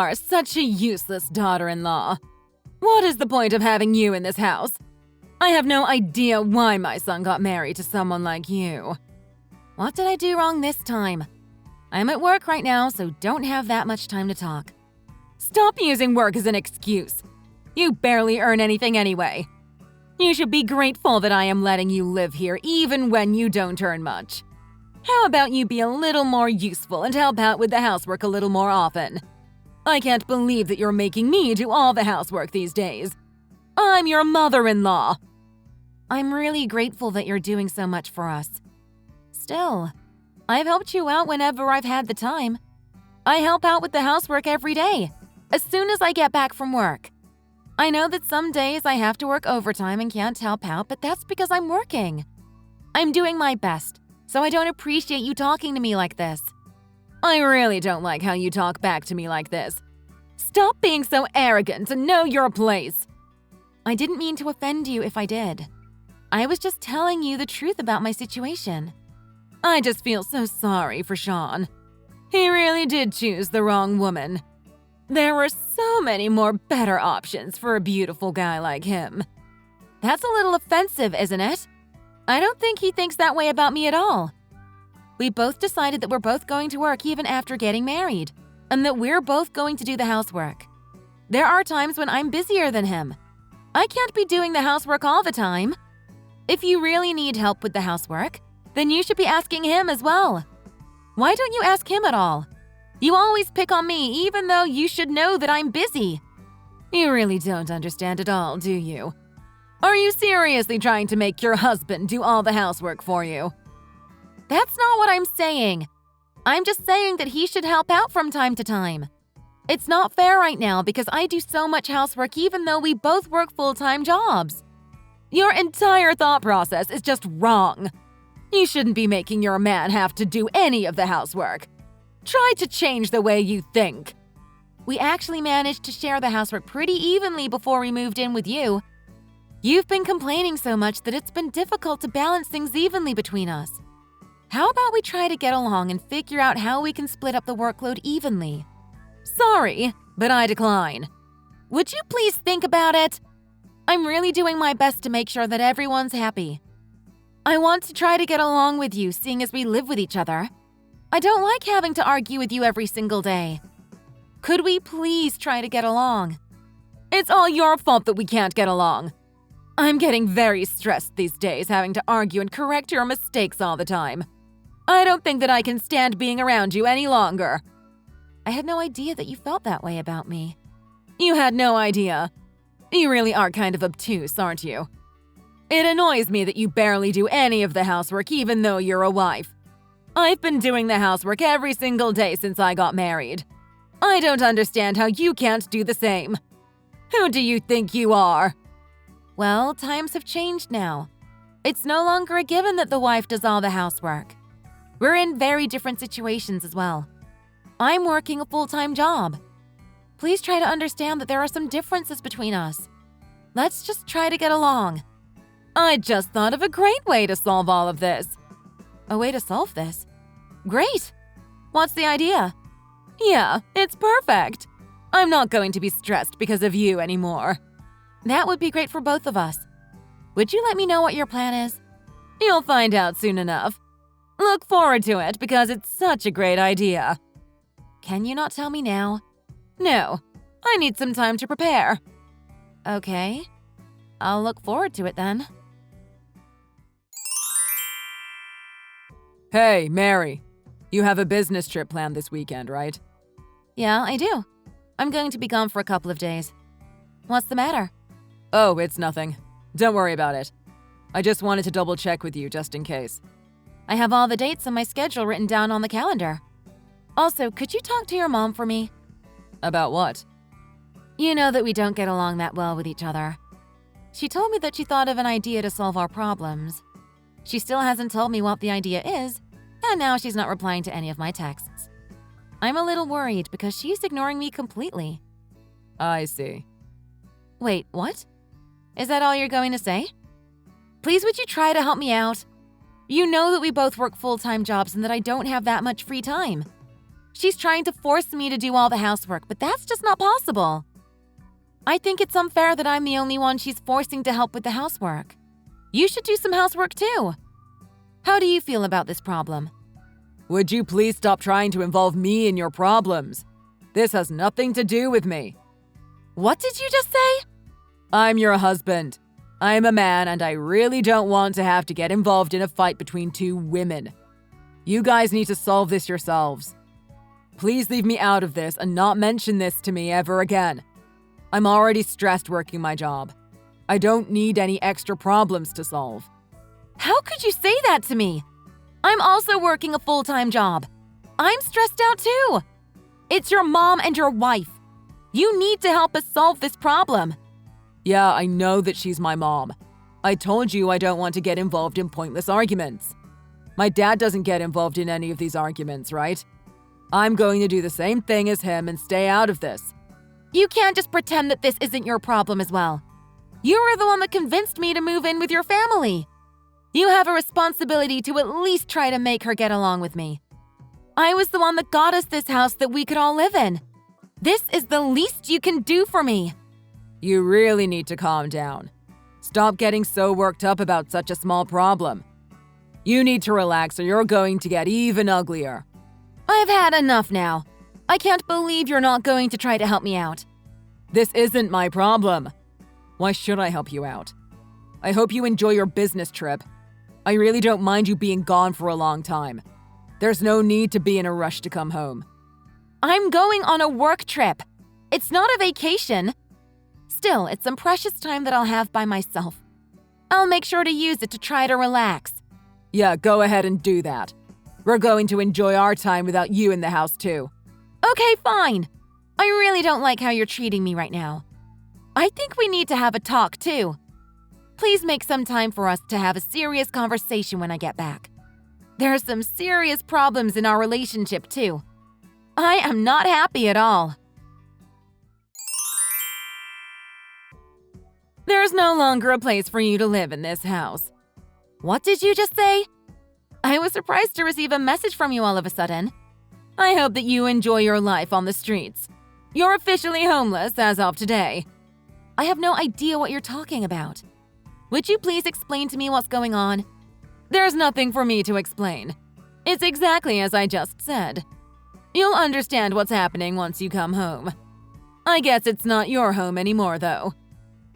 are such a useless daughter-in-law. What is the point of having you in this house? I have no idea why my son got married to someone like you. What did I do wrong this time? I'm at work right now, so don't have that much time to talk. Stop using work as an excuse. You barely earn anything anyway. You should be grateful that I am letting you live here even when you don't earn much. How about you be a little more useful and help out with the housework a little more often? I can't believe that you're making me do all the housework these days. I'm your mother-in-law. I'm really grateful that you're doing so much for us. Still, I've helped you out whenever I've had the time. I help out with the housework every day, as soon as I get back from work. I know that some days I have to work overtime and can't help out, but that's because I'm working. I'm doing my best, so I don't appreciate you talking to me like this. I really don't like how you talk back to me like this. Stop being so arrogant and know your place. I didn't mean to offend you if I did. I was just telling you the truth about my situation. I just feel so sorry for Sean. He really did choose the wrong woman. There were so many more better options for a beautiful guy like him. That's a little offensive, isn't it? I don't think he thinks that way about me at all. We both decided that we're both going to work even after getting married, and that we're both going to do the housework. There are times when I'm busier than him. I can't be doing the housework all the time. If you really need help with the housework, then you should be asking him as well. Why don't you ask him at all? You always pick on me even though you should know that I'm busy. You really don't understand at all, do you? Are you seriously trying to make your husband do all the housework for you? That's not what I'm saying. I'm just saying that he should help out from time to time. It's not fair right now because I do so much housework even though we both work full-time jobs. Your entire thought process is just wrong. You shouldn't be making your man have to do any of the housework. Try to change the way you think. We actually managed to share the housework pretty evenly before we moved in with you. You've been complaining so much that it's been difficult to balance things evenly between us. How about we try to get along and figure out how we can split up the workload evenly? Sorry, but I decline. Would you please think about it? I'm really doing my best to make sure that everyone's happy. I want to try to get along with you, seeing as we live with each other. I don't like having to argue with you every single day. Could we please try to get along? It's all your fault that we can't get along. I'm getting very stressed these days, having to argue and correct your mistakes all the time. I don't think that I can stand being around you any longer. I had no idea that you felt that way about me. You had no idea. You really are kind of obtuse, aren't you? It annoys me that you barely do any of the housework even though you're a wife. I've been doing the housework every single day since I got married. I don't understand how you can't do the same. Who do you think you are? Well, times have changed now. It's no longer a given that the wife does all the housework. We're in very different situations as well. I'm working a full-time job. Please try to understand that there are some differences between us. Let's just try to get along. I just thought of a great way to solve all of this. A way to solve this? Great! What's the idea? Yeah, it's perfect. I'm not going to be stressed because of you anymore. That would be great for both of us. Would you let me know what your plan is? You'll find out soon enough. Look forward to it because it's such a great idea. Can you not tell me now? No, I need some time to prepare. Okay, I'll look forward to it then. Hey, Mary. You have a business trip planned this weekend, right? Yeah, I do. I'm going to be gone for a couple of days. What's the matter? Oh, it's nothing. Don't worry about it. I just wanted to double check with you just in case. I have all the dates on my schedule written down on the calendar. Also, could you talk to your mom for me? About what? You know that we don't get along that well with each other. She told me that she thought of an idea to solve our problems. She still hasn't told me what the idea is, and now she's not replying to any of my texts. I'm a little worried because she's ignoring me completely. I see. Wait, what? Is that all you're going to say? Please, would you try to help me out? You know that we both work full-time jobs and that I don't have that much free time. She's trying to force me to do all the housework, but that's just not possible. I think it's unfair that I'm the only one she's forcing to help with the housework. You should do some housework too. How do you feel about this problem? Would you please stop trying to involve me in your problems? This has nothing to do with me. What did you just say? I'm your husband. I'm a man and I really don't want to have to get involved in a fight between two women. You guys need to solve this yourselves. Please leave me out of this and not mention this to me ever again. I'm already stressed working my job. I don't need any extra problems to solve. How could you say that to me? I'm also working a full-time job. I'm stressed out too. It's your mom and your wife. You need to help us solve this problem. Yeah, I know that she's my mom. I told you I don't want to get involved in pointless arguments. My dad doesn't get involved in any of these arguments, right? I'm going to do the same thing as him and stay out of this. You can't just pretend that this isn't your problem as well. You were the one that convinced me to move in with your family. You have a responsibility to at least try to make her get along with me. I was the one that got us this house that we could all live in. This is the least you can do for me. You really need to calm down. Stop getting so worked up about such a small problem. You need to relax or you're going to get even uglier. I've had enough now. I can't believe you're not going to try to help me out. This isn't my problem. Why should I help you out? I hope you enjoy your business trip. I really don't mind you being gone for a long time. There's no need to be in a rush to come home. I'm going on a work trip. It's not a vacation. Still, it's some precious time that I'll have by myself. I'll make sure to use it to try to relax. Yeah, go ahead and do that. We're going to enjoy our time without you in the house too. Okay, fine. I really don't like how you're treating me right now. I think we need to have a talk too. Please make some time for us to have a serious conversation when I get back. There are some serious problems in our relationship too. I am not happy at all. There's no longer a place for you to live in this house. What did you just say? I was surprised to receive a message from you all of a sudden. I hope that you enjoy your life on the streets. You're officially homeless as of today. I have no idea what you're talking about. Would you please explain to me what's going on? There's nothing for me to explain. It's exactly as I just said. You'll understand what's happening once you come home. I guess it's not your home anymore, though.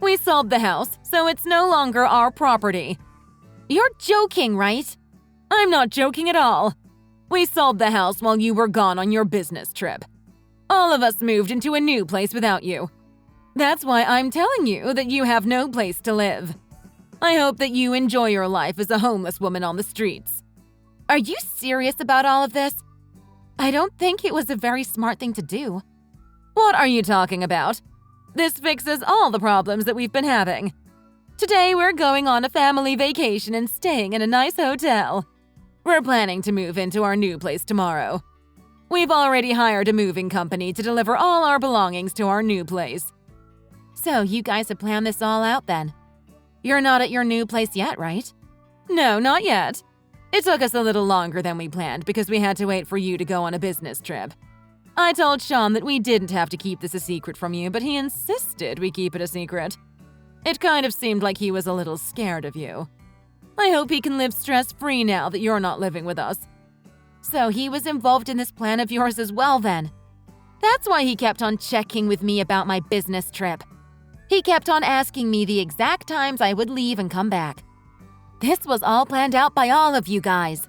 We sold the house, so it's no longer our property. You're joking, right? I'm not joking at all. We sold the house while you were gone on your business trip. All of us moved into a new place without you. That's why I'm telling you that you have no place to live. I hope that you enjoy your life as a homeless woman on the streets. Are you serious about all of this? I don't think it was a very smart thing to do. What are you talking about? This fixes all the problems that we've been having. Today we're going on a family vacation and staying in a nice hotel. We're planning to move into our new place tomorrow. We've already hired a moving company to deliver all our belongings to our new place. So you guys have planned this all out then? You're not at your new place yet, right? No, not yet. It took us a little longer than we planned because we had to wait for you to go on a business trip. I told Sean that we didn't have to keep this a secret from you, but he insisted we keep it a secret. It kind of seemed like he was a little scared of you. I hope he can live stress-free now that you're not living with us. So he was involved in this plan of yours as well then. That's why he kept on checking with me about my business trip. He kept on asking me the exact times I would leave and come back. This was all planned out by all of you guys.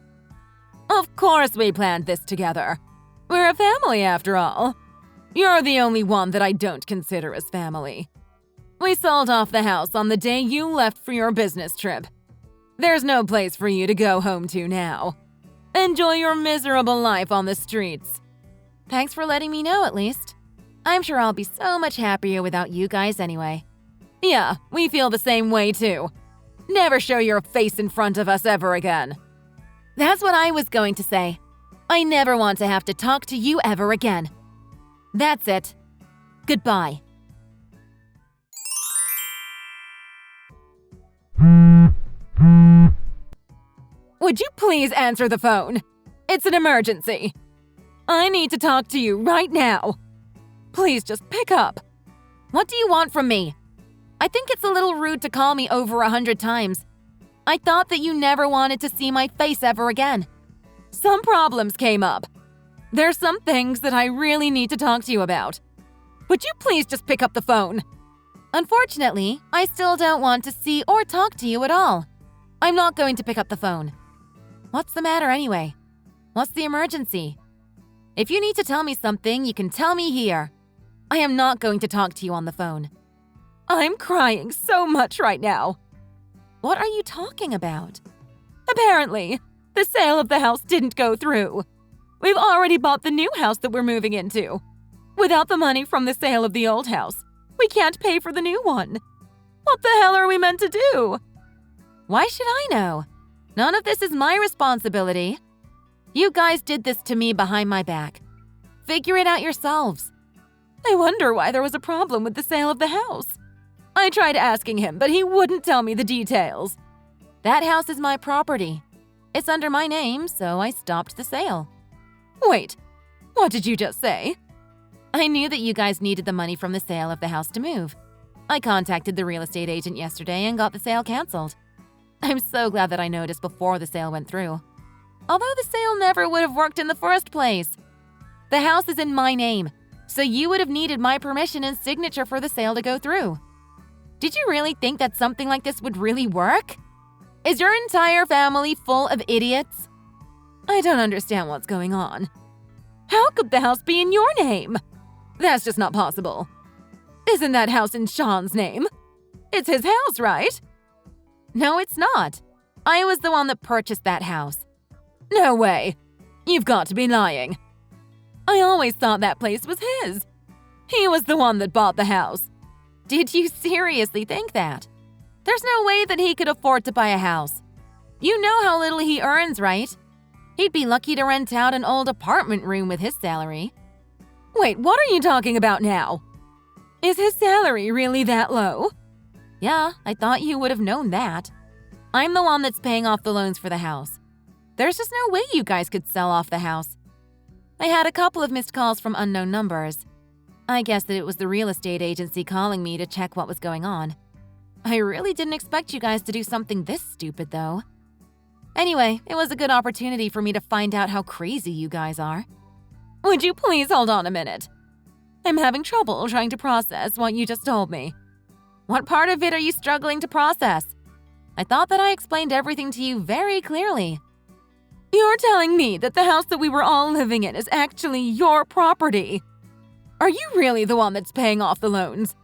Of course we planned this together. We're a family after all. You're the only one that I don't consider as family. We sold off the house on the day you left for your business trip. There's no place for you to go home to now. Enjoy your miserable life on the streets. Thanks for letting me know at least. I'm sure I'll be so much happier without you guys anyway. Yeah, we feel the same way too. Never show your face in front of us ever again. That's what I was going to say. I never want to have to talk to you ever again. That's it. Goodbye. Would you please answer the phone? It's an emergency. I need to talk to you right now. Please just pick up. What do you want from me? I think it's a little rude to call me over 100 times. I thought that you never wanted to see my face ever again. Some problems came up. There's some things that I really need to talk to you about. Would you please just pick up the phone? Unfortunately, I still don't want to see or talk to you at all. I'm not going to pick up the phone. What's the matter anyway? What's the emergency? If you need to tell me something, you can tell me here. I am not going to talk to you on the phone. I'm crying so much right now. What are you talking about? Apparently, the sale of the house didn't go through. We've already bought the new house that we're moving into. Without the money from the sale of the old house, we can't pay for the new one. What the hell are we meant to do? Why should I know? None of this is my responsibility. You guys did this to me behind my back. Figure it out yourselves. I wonder why there was a problem with the sale of the house. I tried asking him, but he wouldn't tell me the details. That house is my property. It's under my name, so I stopped the sale. Wait, what did you just say? I knew that you guys needed the money from the sale of the house to move. I contacted the real estate agent yesterday and got the sale canceled. I'm so glad that I noticed before the sale went through. Although the sale never would have worked in the first place. The house is in my name, so you would have needed my permission and signature for the sale to go through. Did you really think that something like this would really work? Is your entire family full of idiots? I don't understand what's going on. How could the house be in your name? That's just not possible. Isn't that house in Sean's name? It's his house, right? No, it's not. I was the one that purchased that house. No way. You've got to be lying. I always thought that place was his. He was the one that bought the house. Did you seriously think that? There's no way that he could afford to buy a house. You know how little he earns, right? He'd be lucky to rent out an old apartment room with his salary. Wait, what are you talking about now? Is his salary really that low? Yeah, I thought you would have known that. I'm the one that's paying off the loans for the house. There's just no way you guys could sell off the house. I had a couple of missed calls from unknown numbers. I guess that it was the real estate agency calling me to check what was going on. I really didn't expect you guys to do something this stupid, though. Anyway, it was a good opportunity for me to find out how crazy you guys are. Would you please hold on a minute? I'm having trouble trying to process what you just told me. What part of it are you struggling to process? I thought that I explained everything to you very clearly. You're telling me that the house that we were all living in is actually your property. Are you really the one that's paying off the loans?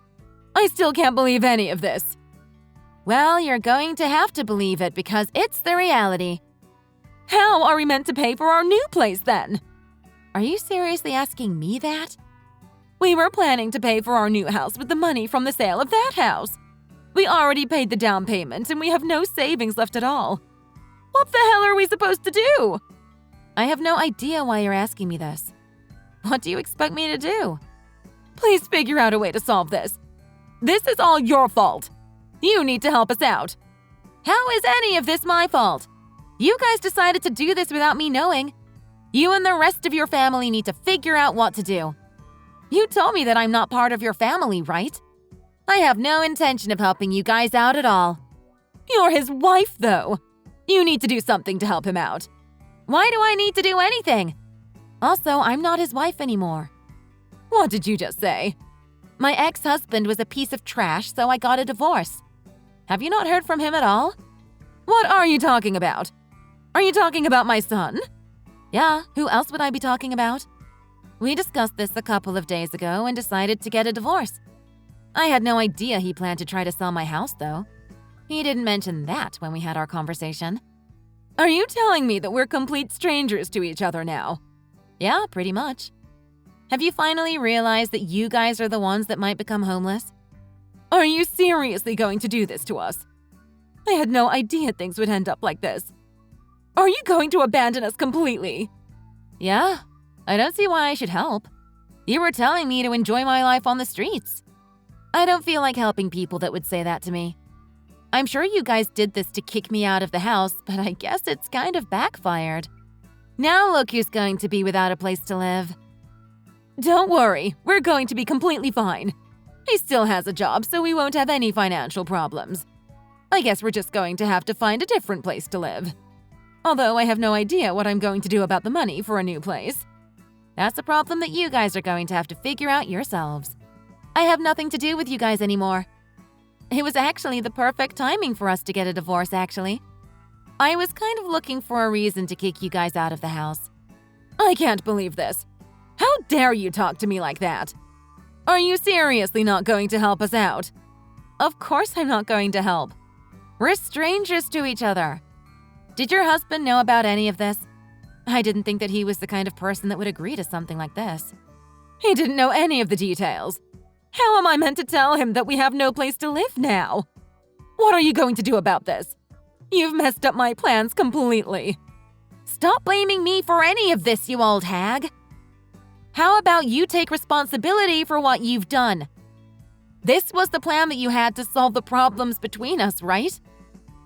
I still can't believe any of this. Well, you're going to have to believe it because it's the reality. How are we meant to pay for our new place then? Are you seriously asking me that? We were planning to pay for our new house with the money from the sale of that house. We already paid the down payment and we have no savings left at all. What the hell are we supposed to do? I have no idea why you're asking me this. What do you expect me to do? Please figure out a way to solve this. This is all your fault. You need to help us out. How is any of this my fault? You guys decided to do this without me knowing. You and the rest of your family need to figure out what to do. You told me that I'm not part of your family, right? I have no intention of helping you guys out at all. You're his wife, though. You need to do something to help him out. Why do I need to do anything? Also, I'm not his wife anymore. What did you just say? My ex-husband was a piece of trash, so I got a divorce. Have you not heard from him at all? What are you talking about? Are you talking about my son? Yeah, who else would I be talking about? We discussed this a couple of days ago and decided to get a divorce. I had no idea he planned to try to sell my house, though. He didn't mention that when we had our conversation. Are you telling me that we're complete strangers to each other now? Yeah, pretty much. Have you finally realized that you guys are the ones that might become homeless? Are you seriously going to do this to us? I had no idea things would end up like this. Are you going to abandon us completely? Yeah, I don't see why I should help. You were telling me to enjoy my life on the streets. I don't feel like helping people that would say that to me. I'm sure you guys did this to kick me out of the house, but I guess it's kind of backfired. Now look who's going to be without a place to live. Don't worry, we're going to be completely fine. He still has a job, so we won't have any financial problems. I guess we're just going to have to find a different place to live. Although I have no idea what I'm going to do about the money for a new place. That's a problem that you guys are going to have to figure out yourselves. I have nothing to do with you guys anymore. It was actually the perfect timing for us to get a divorce, actually. I was kind of looking for a reason to kick you guys out of the house. I can't believe this. How dare you talk to me like that? Are you seriously not going to help us out? Of course I'm not going to help. We're strangers to each other. Did your husband know about any of this? I didn't think that he was the kind of person that would agree to something like this. He didn't know any of the details. How am I meant to tell him that we have no place to live now? What are you going to do about this? You've messed up my plans completely. Stop blaming me for any of this, you old hag. How about you take responsibility for what you've done? This was the plan that you had to solve the problems between us, right?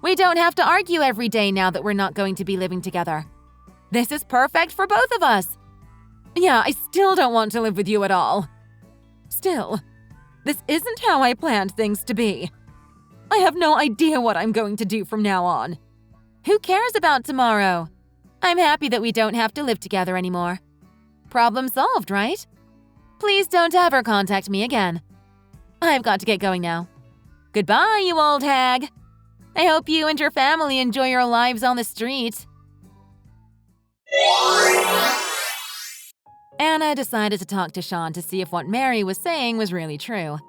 We don't have to argue every day now that we're not going to be living together. This is perfect for both of us. Yeah, I still don't want to live with you at all. Still, this isn't how I planned things to be. I have no idea what I'm going to do from now on. Who cares about tomorrow? I'm happy that we don't have to live together anymore. Problem solved, right? Please don't ever contact me again. I've got to get going now. Goodbye, you old hag. I hope you and your family enjoy your lives on the street. Anna decided to talk to Sean to see if what Mary was saying was really true.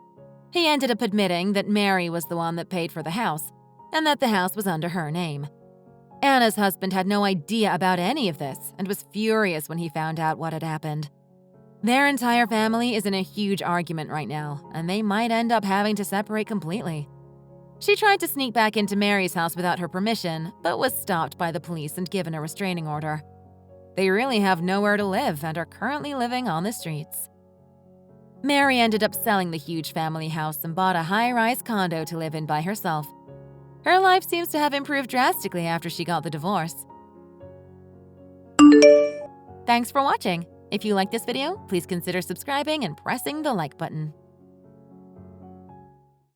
He ended up admitting that Mary was the one that paid for the house, and that the house was under her name. Anna's husband had no idea about any of this and was furious when he found out what had happened. Their entire family is in a huge argument right now, and they might end up having to separate completely. She tried to sneak back into Mary's house without her permission, but was stopped by the police and given a restraining order. They really have nowhere to live and are currently living on the streets. Mary ended up selling the huge family house and bought a high-rise condo to live in by herself. Her life seems to have improved drastically after she got the divorce. Thanks for watching. If you like this video, please consider subscribing and pressing the like button.